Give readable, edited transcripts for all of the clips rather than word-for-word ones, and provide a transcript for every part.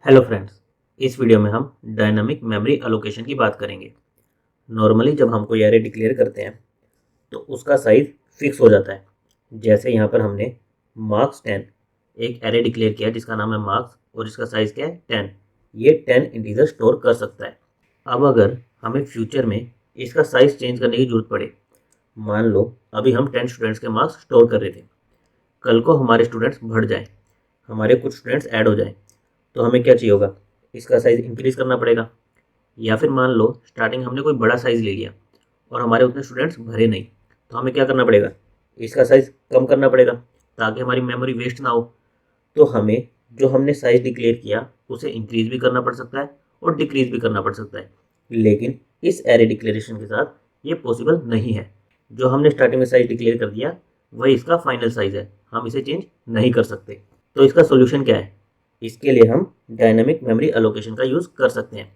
Hello friends, इस video में हम डायनामिक मेमोरी एलोकेशन की बात करेंगे। नॉर्मली जब हम कोई एरे डिक्लेयर करते हैं तो उसका साइज फिक्स हो जाता है। जैसे यहाँ पर हमने मार्क्स 10 एक एरे डिक्लेयर किया जिसका नाम है मार्क्स और इसका साइज क्या है 10। ये 10 इंटीजर स्टोर कर सकता है। अब अगर हमें फ्यूचर में इसका साइज चेंज करने की जरूरत पड़े, मान लो अभी हम 10 स्टूडेंट्स के मार्क्स स्टोर कर रहे थे, कल को हमारे स्टूडेंट्स बढ़ जाएं, हमारे कुछ स्टूडेंट्स ऐड हो जाएं, तो हमें क्या चाहिए होगा, इसका साइज़ इंक्रीज़ करना पड़ेगा। या फिर मान लो स्टार्टिंग हमने कोई बड़ा साइज़ ले लिया और हमारे उतने स्टूडेंट्स भरे नहीं, तो हमें क्या करना पड़ेगा, इसका साइज़ कम करना पड़ेगा ताकि हमारी मेमोरी वेस्ट ना हो। तो हमें जो हमने साइज़ डिक्लेयर किया उसे इंक्रीज़ भी करना पड़ सकता है और डिक्रीज़ भी करना पड़ सकता है, लेकिन इस एरे डिक्लेरेशन के साथ ये पॉसिबल नहीं है। जो हमने स्टार्टिंग में साइज़ डिक्लेयर कर दिया वही इसका फाइनल साइज़ है, हम इसे चेंज नहीं कर सकते। तो इसका सोल्यूशन क्या है, इसके लिए हम डायनेमिक मेमोरी एलोकेशन का यूज़ कर सकते हैं।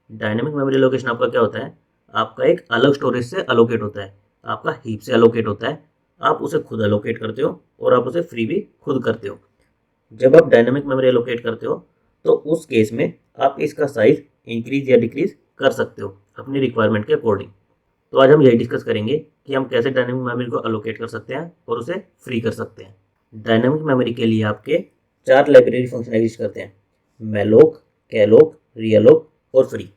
डायनेमिक मेमोरी एलोकेशन आपका क्या होता है, आपका एक अलग स्टोरेज से एलोकेट होता है, आपका हीप से एलोकेट होता है। आप उसे खुद एलोकेट करते हो और आप उसे फ्री भी खुद करते हो। जब आप डायनेमिक मेमोरी एलोकेट करते हो तो उस केस में आप इसका साइज इंक्रीज या डिक्रीज कर सकते हो अपनी रिक्वायरमेंट के अकॉर्डिंग। तो आज हम यही डिस्कस करेंगे कि हम कैसे डायनेमिक मेमोरी को एलोकेट कर सकते हैं और उसे फ्री कर सकते हैं। डायनेमिक मेमोरी के लिए आपके 4 लाइब्रेरी फंक्शन एग्जिस्ट करते हैं, मैलोक, कैलोक, रियलोक और फ्री।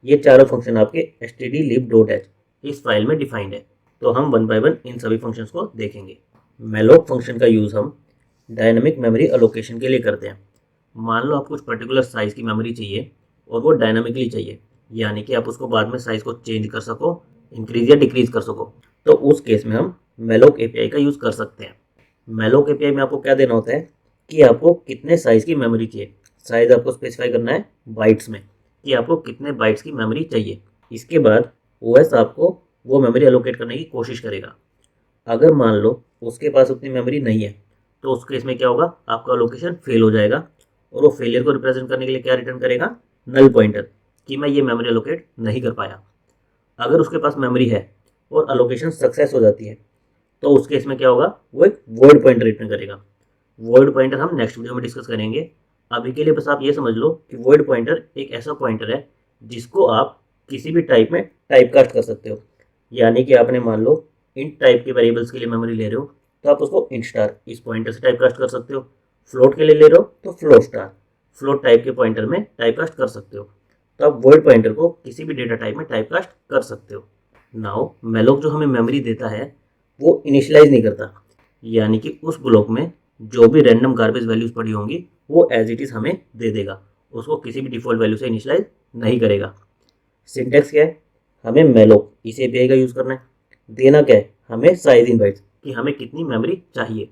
ये चारों फंक्शन आपके stdlib.h इस फाइल में डिफाइंड है। तो हम वन बाय वन इन सभी फंक्शंस को देखेंगे। मैलोक फंक्शन का यूज़ हम डायनेमिक मेमोरी एलोकेशन के लिए करते हैं। मान लो आप कुछ पर्टिकुलर साइज़ की मेमोरी चाहिए और वो डायनामिकली चाहिए, यानी कि आप उसको बाद में साइज़ को चेंज कर सको, इंक्रीज या डिक्रीज कर सको, तो उस केस में हम मैलोक एपीआई का यूज़ कर सकते हैं। मैलोक एपीआई में आपको क्या देना होता है कि आपको कितने साइज़ की मेमोरी चाहिए। साइज़ आपको स्पेसिफाई करना है बाइट्स में कि आपको कितने बाइट्स की मेमोरी चाहिए। इसके बाद ओएस आपको वो मेमोरी एलोकेट करने की कोशिश करेगा। अगर मान लो उसके पास उतनी मेमोरी नहीं है तो उस केस में क्या होगा, आपका एलोकेशन फेल हो जाएगा और वो फेलियर को रिप्रेजेंट करने के लिए क्या रिटर्न करेगा, नल पॉइंटर, कि मैं ये मेमोरी एलोकेट नहीं कर पाया। अगर उसके पास मेमोरी है और एलोकेशन सक्सेस हो जाती है तो उस केस में क्या होगा, वो एक वॉइड पॉइंटर रिटर्न करेगा। वॉइड पॉइंटर हम नेक्स्ट वीडियो में डिस्कस करेंगे। अभी के लिए बस आप ये समझ लो कि वॉइड पॉइंटर एक ऐसा पॉइंटर है जिसको आप किसी भी टाइप में टाइप कास्ट कर सकते हो। यानी कि आपने मान लो इंट टाइप के वेरिएबल्स के लिए मेमोरी ले रहे हो तो आप उसको इंट स्टार इस पॉइंटर से टाइप कास्ट कर सकते हो। फ्लोट के लिए ले रहे हो तो फ्लोट स्टार फ्लोट टाइप के पॉइंटर में टाइप कास्ट कर सकते हो। तो आप वॉइड पॉइंटर को किसी भी डेटा टाइप में टाइप कास्ट कर सकते हो। नाउ मेलोक जो हमें मेमोरी देता है वो इनिशियलाइज नहीं करता, यानी कि उस ब्लॉक में जो भी रैंडम गार्बेज वैल्यूज पड़ी होंगी वो एज इट इज़ हमें दे देगा, उसको किसी भी डिफॉल्ट वैल्यू से इनिशियलाइज नहीं करेगा। सिंटेक्स क्या है, हमें मेलोक इस एपीआई का यूज़ करना है। देना क्या है, हमें साइज इन बाइट्स कि हमें कितनी मेमोरी चाहिए।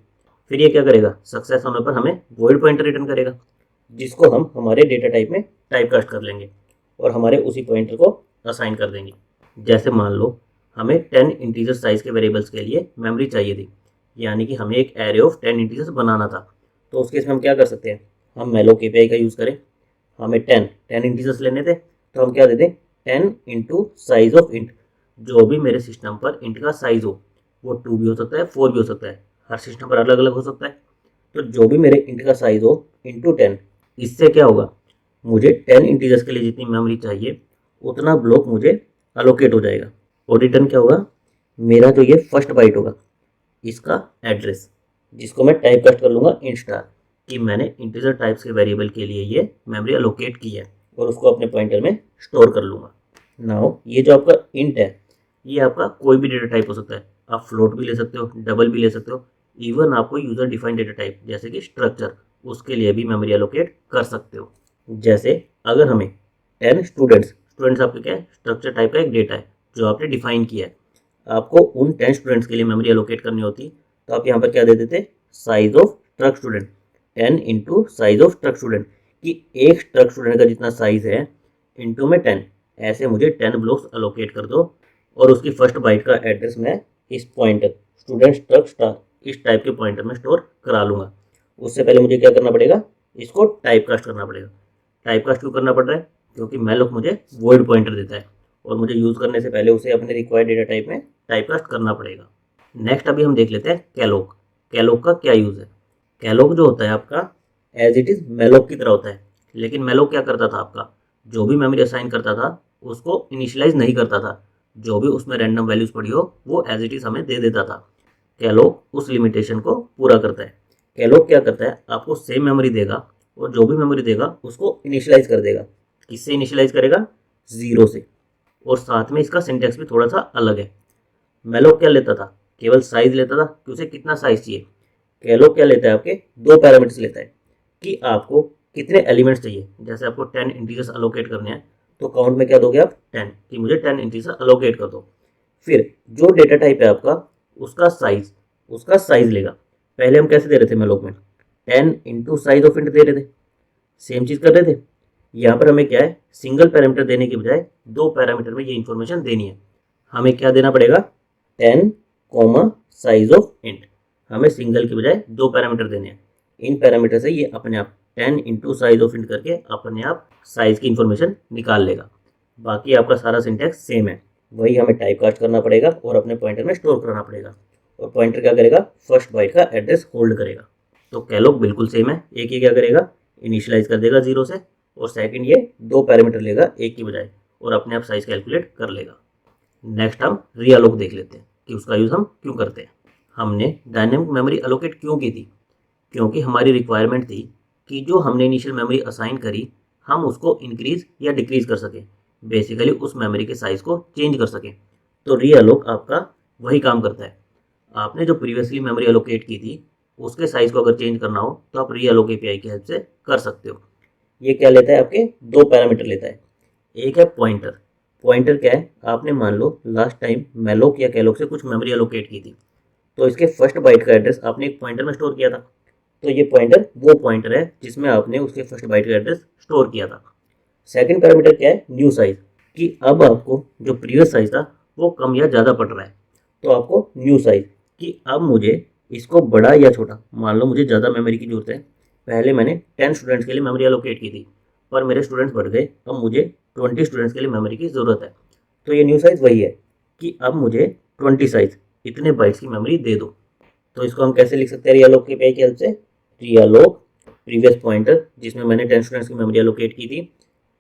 फिर ये क्या करेगा, सक्सेस होने पर हमें वॉइड पॉइंटर रिटर्न करेगा जिसको हम हमारे डेटा टाइप में टाइप कास्ट कर लेंगे और हमारे उसी पॉइंटर को असाइन कर देंगे। जैसे मान लो हमें 10 इंटीजर साइज के वेरिएबल्स के लिए मेमोरी चाहिए थी, यानी कि हमें एक एरे ऑफ 10 इंटीजर्स बनाना था। तो उस केस में हम क्या कर सकते हैं, हम मेलोक एपीआई का यूज़ करें। हमें 10 इंटीजर्स लेने थे तो हम क्या दे दें, 10 इंटू साइज ऑफ इंट। जो भी मेरे सिस्टम पर इंट का साइज हो, वो 2 भी हो सकता है, 4 भी हो सकता है, हर सिस्टम पर अलग अलग हो सकता है। तो जो भी मेरे इंट का साइज हो इंटू 10, इससे क्या होगा, मुझे 10 इंटीजर्स के लिए जितनी मेमोरी चाहिए उतना ब्लॉक मुझे अलोकेट हो जाएगा। और रिटर्न क्या होगा, मेरा जो ये फर्स्ट बाइट होगा इसका एड्रेस, जिसको मैं टाइप कास्ट कर लूँगा इंट स्टार कि मैंने इंटीजर टाइप्स के वेरिएबल के लिए ये मेमोरी अलोकेट की है और उसको अपने पॉइंटर में स्टोर कर लूँगा। नाउ ये जो आपका इंट है ये आपका कोई भी डेटा टाइप हो सकता है, आप फ्लोट भी ले सकते हो, डबल भी ले सकते हो, इवन आपको यूजर डिफाइंड डेटा टाइप जैसे कि स्ट्रक्चर, उसके लिए भी मेमोरी अलोकेट कर सकते हो। जैसे अगर हमें 10 स्टूडेंट्स आपके क्या है, स्ट्रक्चर टाइप का एक डेटा है जो आपने डिफाइन किया है, आपको उन 10 स्टूडेंट्स के लिए मेमोरी एलोकेट करनी होती तो आप यहाँ पर क्या दे देते, size of struct student 10 into size of struct student, कि एक स्ट्रक्ट स्टूडेंट का जितना साइज है इंटू में 10, ऐसे मुझे 10 ब्लॉक्स अलोकेट कर दो और उसकी फर्स्ट बाइट का एड्रेस मैं इस पॉइंटर स्टूडेंट स्ट्रक्ट स्टार इस टाइप के पॉइंटर में स्टोर करा लूँगा। उससे पहले मुझे क्या करना पड़ेगा, इसको टाइप कास्ट करना पड़ेगा। टाइप कास्ट क्यों करना पड़ रहा है, क्योंकि मैलोक मुझे वॉइड पॉइंटर देता है और मुझे यूज़ करने से पहले उसे अपने रिक्वायर्ड डेटा टाइप में टाइप कास्ट करना पड़ेगा। नेक्स्ट अभी हम देख लेते हैं कैलोक। कैलोक का क्या यूज़ है। कैलोक जो होता है आपका एज इट इज़ मैलोक की तरह होता है, लेकिन मैलोक क्या करता था आपका, जो भी मेमोरी असाइन करता था उसको इनिशियलाइज नहीं करता था, जो भी उसमें रैंडम वैल्यूज पड़ी हो वो एज इट इज हमें दे देता था। कैलोक उस लिमिटेशन को पूरा करता है। कैलोक क्या करता है, आपको सेम मेमोरी देगा और जो भी मेमोरी देगा उसको इनिशियलाइज कर देगा। किससे इनिशियलाइज करेगा, 0 से। और साथ में इसका सिंटेक्स भी थोड़ा सा अलग है। मैलोक क्या लेता था, केवल साइज लेता था कि उसे कितना साइज चाहिए। कैलोक क्या लेता है, आपके 2 पैरामीटर्स लेता है कि आपको कितने एलिमेंट्स चाहिए। जैसे आपको 10 इंटीजर्स अलोकेट करने हैं तो काउंट में क्या दोगे आप, 10, कि मुझे 10 इंटीजर अलोकेट कर दो। फिर जो डेटा टाइप है आपका उसका साइज लेगा। पहले हम कैसे दे रहे थे मैलोक में, 10 इंटू साइज ऑफ इंट दे रहे थे, सेम चीज कर रहे थे। यहाँ पर हमें क्या है, सिंगल पैरामीटर देने के बजाय 2 पैरामीटर में ये इंफॉर्मेशन देनी है। हमें क्या देना पड़ेगा, 10 कॉमा साइज ऑफ इंट। हमें सिंगल के बजाय 2 पैरामीटर देने हैं। इन पैरामीटर से ये अपने आप 10 इंटू साइज ऑफ इंट करके अपने आप साइज की इंफॉर्मेशन निकाल लेगा। बाकी आपका सारा सिंटैक्स सेम है, वही हमें टाइप कास्ट करना पड़ेगा और अपने पॉइंटर में स्टोर करना पड़ेगा। और पॉइंटर क्या करेगा, फर्स्ट बाइट का एड्रेस होल्ड करेगा। तो कैलोक बिल्कुल सेम है, एक ही क्या करेगा, इनिशियलाइज कर देगा 0 से, और सेकंड ये 2 पैरामीटर लेगा एक की बजाय और अपने आप साइज कैलकुलेट कर लेगा। नेक्स्ट हम रीअलोक देख लेते हैं कि उसका यूज़ हम क्यों करते हैं। हमने डायनेमिक मेमोरी अलोकेट क्यों की थी, क्योंकि हमारी रिक्वायरमेंट थी कि जो हमने इनिशियल मेमोरी असाइन करी हम उसको इंक्रीज या डिक्रीज कर सकें, बेसिकली उस मेमोरी के साइज को चेंज कर सकें। तो रीअलोक आपका वही काम करता है। आपने जो प्रीवियसली मेमोरी अलोकेट की थी उसके साइज को अगर चेंज करना हो तो आप रीअलोक एपीआई की हेल्प से कर सकते हो। ये क्या लेता है, आपके 2 पैरामीटर लेता है। एक है पॉइंटर। पॉइंटर क्या है, आपने मान लो लास्ट टाइम मैलोक या कैलोक से कुछ मेमोरी अलोकेट की थी, तो इसके फर्स्ट बाइट का एड्रेस आपने एक पॉइंटर में स्टोर किया था। तो ये पॉइंटर वो पॉइंटर है जिसमें आपने उसके फर्स्ट बाइट का एड्रेस स्टोर किया था। सेकंड पैरामीटर क्या है, न्यू साइज, कि अब आपको जो प्रीवियस साइज था वो कम या ज़्यादा पड़ रहा है, तो आपको न्यू साइज कि अब मुझे इसको बड़ा या छोटा, मान लो मुझे ज़्यादा मेमोरी की जरूरत है। पहले मैंने 10 स्टूडेंट्स के लिए मेमोरी अलोकेट की थी, पर मेरे स्टूडेंट्स बढ़ गए, अब मुझे 20 स्टूडेंट्स के लिए मेमोरी की ज़रूरत है। तो ये न्यू साइज़ वही है कि अब मुझे 20 साइज इतने बाइट्स की मेमोरी दे दो। तो इसको हम कैसे लिख सकते हैं रीअलोक के एपीआई की हेल्प से, रीअलोक प्रीवियस पॉइंटर जिसमें मैंने 10 स्टूडेंट्स की मेमोरी अलोकेट की थी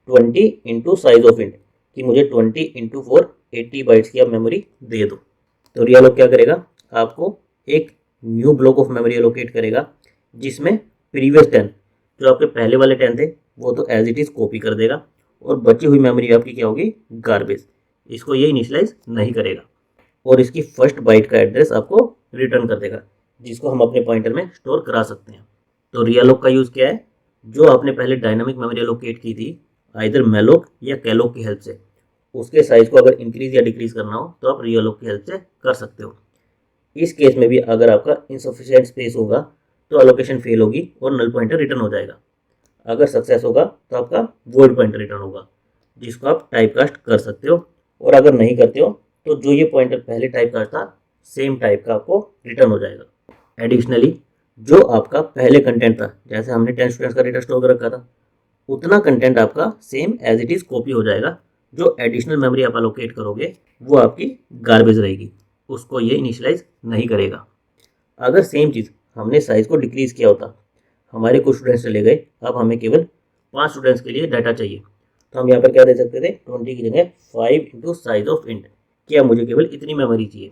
20 इंटू साइज ऑफ इंट, कि मुझे 20 इंटू 4 80 बाइट्स की अब मेमोरी दे दो। तो रीअलोक क्या करेगा, आपको एक new block of memory allocate करेगा जिसमें प्रीवियस 10 जो आपके पहले वाले 10 थे वो तो एज इट इज़ कॉपी कर देगा और बची हुई मेमोरी आपकी क्या होगी, गार्बेज। इसको ये इनिशियलाइज नहीं करेगा और इसकी फर्स्ट बाइट का एड्रेस आपको रिटर्न कर देगा जिसको हम अपने पॉइंटर में स्टोर करा सकते हैं। तो रीअलोक का यूज़ क्या है, जो आपने पहले डायनामिक मेमोरी अलोकेट की थी आइदर मैलोक या कैलोक की हेल्प से, उसके साइज को अगर इंक्रीज या डिक्रीज करना हो तो आप रीअलोक की हेल्प से कर सकते हो। इस केस में भी अगर आपका इनसफिशिएंट स्पेस होगा तो अलोकेशन फेल होगी और नल पॉइंटर रिटर्न हो जाएगा। अगर सक्सेस होगा तो आपका वॉइड पॉइंटर रिटर्न होगा जिसको आप टाइप कास्ट कर सकते हो, और अगर नहीं करते हो तो जो ये पॉइंटर पहले टाइप कास्ट था सेम टाइप का आपको रिटर्न हो जाएगा। एडिशनली जो आपका पहले कंटेंट था, जैसे हमने 10 स्टूडेंट्स का डेटा स्टोर कर रखा था, उतना कंटेंट आपका same as it is copy हो जाएगा। जो एडिशनल मेमोरी आप अलोकेट करोगे वो आपकी गार्बेज रहेगी, उसको ये इनिशियलाइज नहीं करेगा। अगर सेम चीज़ हमने साइज को डिक्रीज किया होता, हमारे कुछ स्टूडेंट्स चले गए, अब हमें केवल 5 स्टूडेंट्स के लिए डाटा चाहिए, तो हम यहाँ पर क्या दे सकते थे, 20 की जगह 5 इंटू साइज ऑफ इंट, क्या मुझे केवल इतनी मेमोरी चाहिए।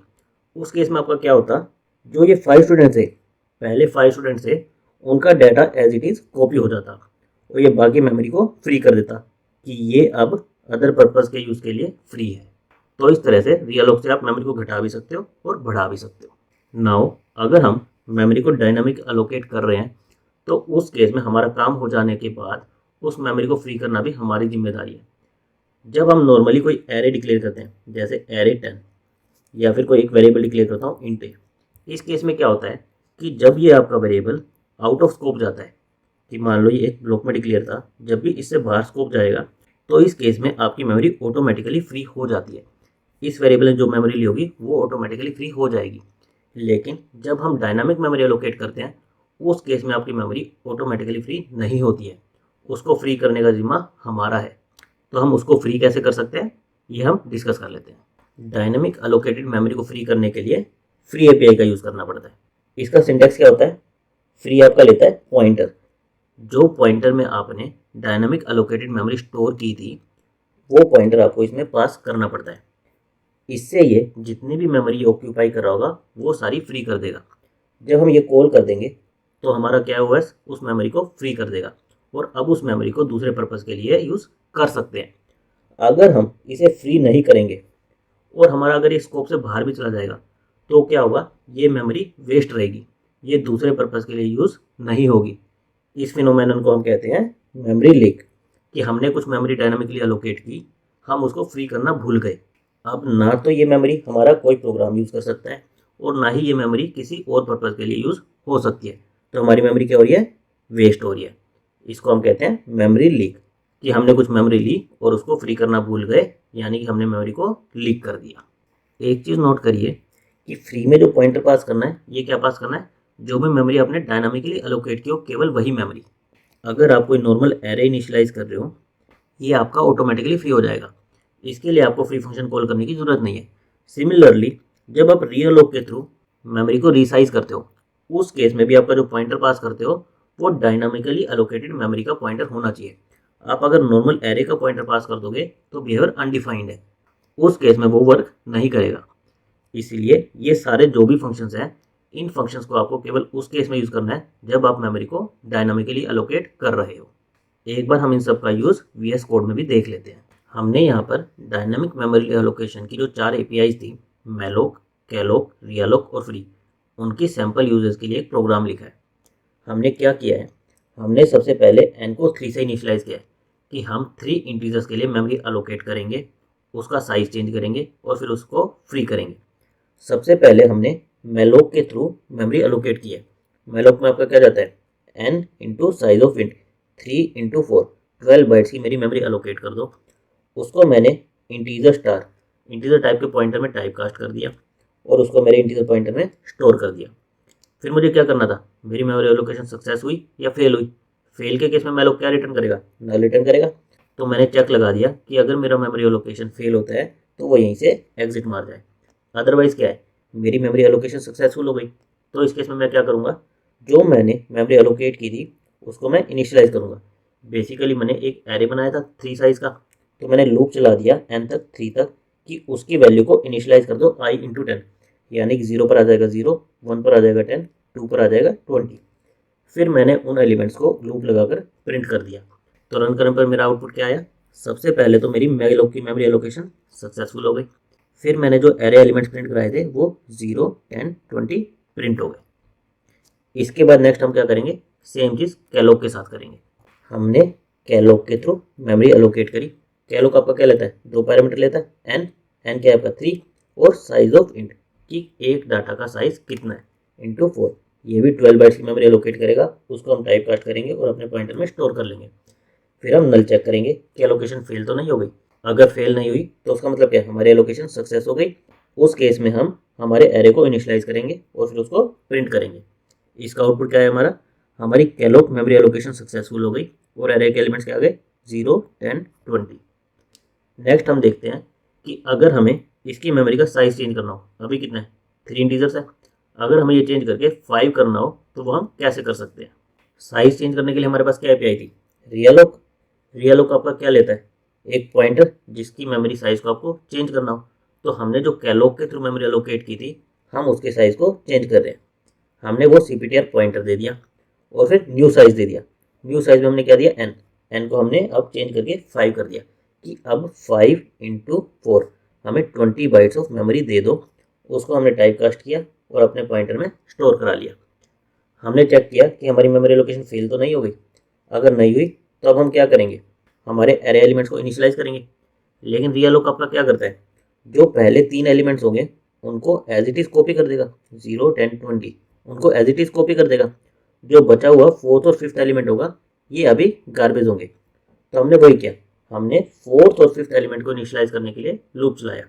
उस केस में आपका क्या होता, जो ये 5 स्टूडेंट्स थे, पहले 5 स्टूडेंट्स थे, उनका data as it is copy हो जाता और ये बाकी मेमोरी को फ्री कर देता कि ये अब अदर पर्पज़ के यूज़ के लिए फ्री है। तो इस तरह से रीअलोक से आप मेमोरी को घटा भी सकते हो और बढ़ा भी सकते हो। नाउ अगर हम मेमोरी को डायनामिक अलोकेट कर रहे हैं तो उस केस में हमारा काम हो जाने के बाद उस मेमोरी को फ्री करना भी हमारी जिम्मेदारी है। जब हम नॉर्मली कोई एरे डिक्लेयर करते हैं, जैसे एरे 10, या फिर कोई एक वेरिएबल डिक्लेयर करता हूँ इंट, इस केस में क्या होता है कि जब ये आपका वेरिएबल आउट ऑफ स्कोप जाता है, कि मान लो ये एक ब्लॉक में डिक्लेयर था, जब भी इससे बाहर स्कोप जाएगा तो इस केस में आपकी मेमोरी ऑटोमेटिकली फ्री हो जाती है। इस वेरिएबल ने जो मेमोरी ली होगी वो ऑटोमेटिकली फ्री हो जाएगी। लेकिन जब हम डायनामिक मेमोरी एलोकेट करते हैं उस केस में आपकी मेमोरी ऑटोमेटिकली फ्री नहीं होती है, उसको फ्री करने का जिम्मा हमारा है। तो हम उसको फ्री कैसे कर सकते हैं ये हम डिस्कस कर लेते हैं। डायनामिक अलोकेटेड मेमोरी को फ्री करने के लिए फ्री एपीआई का यूज़ करना पड़ता है। इसका सिंटेक्स क्या होता है, फ्री आपका लेता है पॉइंटर, जो पॉइंटर में आपने डायनामिक अलोकेटेड मेमोरी स्टोर की थी वो पॉइंटर आपको इसमें पास करना पड़ता है। इससे ये जितनी भी मेमोरी ऑक्यूपाई कर रहा होगा वो सारी फ्री कर देगा। जब हम ये कॉल कर देंगे तो हमारा क्या ओएस उस मेमोरी को फ्री कर देगा और अब उस मेमोरी को दूसरे पर्पज़ के लिए यूज़ कर सकते हैं। अगर हम इसे फ्री नहीं करेंगे और हमारा अगर ये स्कोप से बाहर भी चला जाएगा तो क्या होगा, ये मेमोरी वेस्ट रहेगी, ये दूसरे पर्पज़ के लिए यूज़ नहीं होगी। इस फिनोमेनन को हम कहते हैं मेमोरी लीक, कि हमने कुछ मेमोरी डायनामिकली अलोकेट की, हम उसको फ्री करना भूल गए। अब ना तो ये मेमोरी हमारा कोई प्रोग्राम यूज़ कर सकता है और ना ही ये मेमोरी किसी और पर्पज़ के लिए यूज़ हो सकती है। तो हमारी मेमोरी क्या हो रही है, वेस्ट हो रही है। इसको हम कहते हैं मेमोरी लीक, कि हमने कुछ मेमोरी ली और उसको फ्री करना भूल गए, यानी कि हमने मेमोरी को लीक कर दिया। एक चीज़ नोट करिए कि फ्री में जो पॉइंटर पास करना है, ये क्या पास करना है, जो भी मेमोरी आपने डायनामिकली अलोकेट की हो केवल वही मेमोरी। अगर आप कोई नॉर्मल एरे इनिशियलाइज कर रहे हो, ये आपका ऑटोमेटिकली फ्री हो जाएगा, इसके लिए आपको फ्री फंक्शन कॉल करने की ज़रूरत नहीं है। सिमिलरली जब आप रीअलोक के थ्रू मेमोरी को रिसाइज करते हो, उस केस में भी आपका जो पॉइंटर पास करते हो वो डायनामिकली अलोकेटेड मेमोरी का पॉइंटर होना चाहिए। आप अगर नॉर्मल एरे का पॉइंटर पास कर दोगे तो बिहेवियर अनडिफाइंड है, उस केस में वो वर्क नहीं करेगा। इसीलिए ये सारे जो भी फंक्शंस हैं, इन फंक्शंस को आपको केवल उस केस में यूज़ करना है जब आप मेमोरी को डायनामिकली अलोकेट कर रहे हो। एक बार हम इन सब का यूज़ VS कोड में भी देख लेते हैं। हमने यहाँ पर डायनामिक मेमोरी एलोकेशन की जो 4 APIs थी, मेलोक, कैलोक, रियालोक और फ्री, उनकी सैम्पल यूजेस के लिए एक प्रोग्राम लिखा है। हमने क्या किया है, हमने सबसे पहले n को 3 से इनिशियलाइज किया है कि हम 3 इंटीजर्स के लिए मेमोरी अलोकेट करेंगे, उसका साइज चेंज करेंगे और फिर उसको फ्री करेंगे। सबसे पहले हमने मेलोक के थ्रू मेमोरी अलोकेट किया। मेलोक में आपका क्या जाता है, n into size of int 3 into 4, 12 bytes की मेरी मेमोरी अलोकेट कर दो। उसको मैंने इंटीजर स्टार, इंटीजर टाइप के पॉइंटर में टाइप कास्ट कर दिया और उसको मेरे इंटीजर पॉइंटर में स्टोर कर दिया। फिर मुझे क्या करना था, मेरी मेमोरी एलोकेशन सक्सेस हुई या फेल हुई। फेल के केस में मेलोक क्या रिटर्न करेगा, नल रिटर्न करेगा। तो मैंने चेक लगा दिया कि अगर मेरा मेमोरी एलोकेशन फेल होता है तो वो यहीं से एग्जिट मार जाए। अदरवाइज क्या है, मेरी मेमोरी एलोकेशन सक्सेसफुल हो गई। तो इस केस में मैं क्या करूँगा, जो मैंने मेमोरी एलोकेट की थी उसको मैं इनिशियलाइज करूँगा। बेसिकली मैंने एक एरे बनाया था 3 साइज का, तो मैंने लूप चला दिया n तक 3 तक कि उसकी वैल्यू को इनिशियलाइज कर दो i इंटू 10, यानी कि 0 पर आ जाएगा 0, 1 पर आ जाएगा 10, 2 पर आ जाएगा 20। फिर मैंने उन एलिमेंट्स को लूप लगाकर प्रिंट कर दिया। तो रन करने पर मेरा आउटपुट क्या आया, सबसे पहले तो मेरी मेलोक की मेमोरी एलोकेशन सक्सेसफुल हो गई। फिर मैंने जो एरे एलिमेंट्स प्रिंट कराए थे वो 0, 10, 20 प्रिंट हो गए। इसके बाद नेक्स्ट हम क्या करेंगे, सेम चीज़ कैलोक के साथ करेंगे। हमने कैलोक के थ्रू मेमोरी एलोकेट करी। कैलोक आपका क्या लेता है, 2 पैरामीटर लेता है, n क्या है आपका 3 और साइज ऑफ इंट कि एक डाटा का साइज कितना है इंटू 4। ये भी 12 बाइट्स की मेमोरी एलोकेट करेगा, उसको हम टाइप कास्ट करेंगे और अपने पॉइंटर में स्टोर कर लेंगे। फिर हम नल चेक करेंगे कि एलोकेशन फेल तो नहीं हो गई। अगर फेल नहीं हुई तो उसका मतलब क्या है, हमारी एलोकेशन सक्सेस हो गई। उस केस में हम हमारे एरे को इनिशियलाइज करेंगे और फिर उसको प्रिंट करेंगे। इसका आउटपुट क्या है हमारा, हमारी कैलोक मेमोरी एलोकेशन सक्सेसफुल हो गई और एरे के एलिमेंट्स क्या आ गए, 0, 10, 20। नेक्स्ट हम देखते हैं कि अगर हमें इसकी मेमोरी का साइज चेंज करना हो, अभी कितना है 3 इंटीजर्स है, अगर हमें ये चेंज करके 5 करना हो तो वो हम कैसे कर सकते हैं। साइज चेंज करने के लिए हमारे पास क्या API थी, रियालोक। रियालोक आपका क्या लेता है, एक पॉइंटर जिसकी मेमोरी साइज को आपको चेंज करना हो। तो हमने जो कैलोक के थ्रू मेमोरी एलोकेट की थी, हम उसके साइज को चेंज कर रहे हैं। हमने वो CPTR पॉइंटर दे दिया और फिर न्यू साइज दे दिया। न्यू साइज में हमने क्या दिया, n को हमने अब चेंज करके 5 कर दिया कि अब 5 इंटू 4 हमें 20 बाइट्स ऑफ मेमोरी दे दो। उसको हमने टाइप कास्ट किया और अपने पॉइंटर में स्टोर करा लिया। हमने चेक किया कि हमारी मेमोरी लोकेशन फेल तो नहीं हो गई। अगर नहीं हुई तो अब हम क्या करेंगे, हमारे एरे एलिमेंट्स को इनिशियलाइज करेंगे। लेकिन रियालोक आपका क्या करता है, जो पहले 3 एलिमेंट्स होंगे उनको एज इट इज़ कॉपी कर देगा, 0, 10, 20 उनको एज इट इज़ कॉपी कर देगा। जो बचा हुआ 4th और 5th एलिमेंट होगा ये अभी गार्बेज होंगे। तो हमने वही किया, हमने 4th और 5th एलिमेंट को इनिशियलाइज करने के लिए लूप चलाया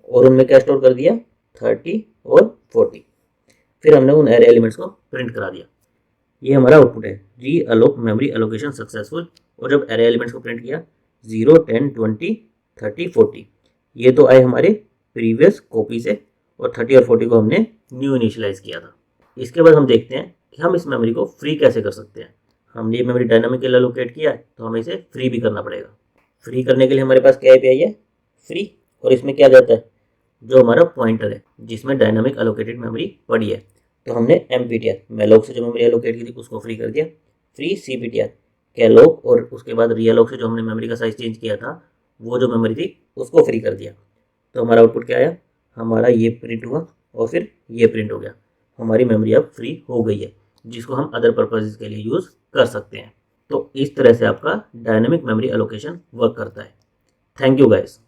और उनमें क्या स्टोर कर दिया, 30 और 40। फिर हमने उन एरे एलिमेंट्स को प्रिंट करा दिया। ये हमारा आउटपुट है, री अलोक मेमोरी एलोकेशन सक्सेसफुल। और जब एरे एलिमेंट्स को प्रिंट किया 0, 10, 20, 30, 40, ये तो आए हमारे प्रीवियस कॉपी से और 30 और 40 को हमने न्यू इनिशियलाइज किया था। इसके बाद हम देखते हैं कि हम इस मेमोरी को फ्री कैसे कर सकते हैं। हमने ये मेमोरी डायनामिकली एलोकेट किया है तो हमें इसे फ्री भी करना पड़ेगा। फ्री करने के लिए हमारे पास क्या एपीआई है, फ्री, और इसमें क्या जाता है, जो हमारा पॉइंटर है जिसमें डायनामिक एलोकेटेड मेमोरी पड़ी है, तो हमने एमपीटीआर मेलोक से जो मेमोरी एलोकेट की थी उसको फ्री कर दिया, फ्री सीपीटीआर कैलोक, और उसके बाद रियलोक से जो हमने मेमोरी का साइज चेंज किया था वो जो मेमोरी थी उसको फ्री कर दिया। तो हमारा आउटपुट क्या आया, हमारा ये प्रिंट हुआ और फिर ये प्रिंट हो गया। हमारी मेमोरी अब फ्री हो गई है जिसको हम अदर पर्पजेज के लिए यूज़ कर सकते हैं। तो इस तरह से आपका डायनेमिक मेमोरी एलोकेशन वर्क करता है। Thank you guys.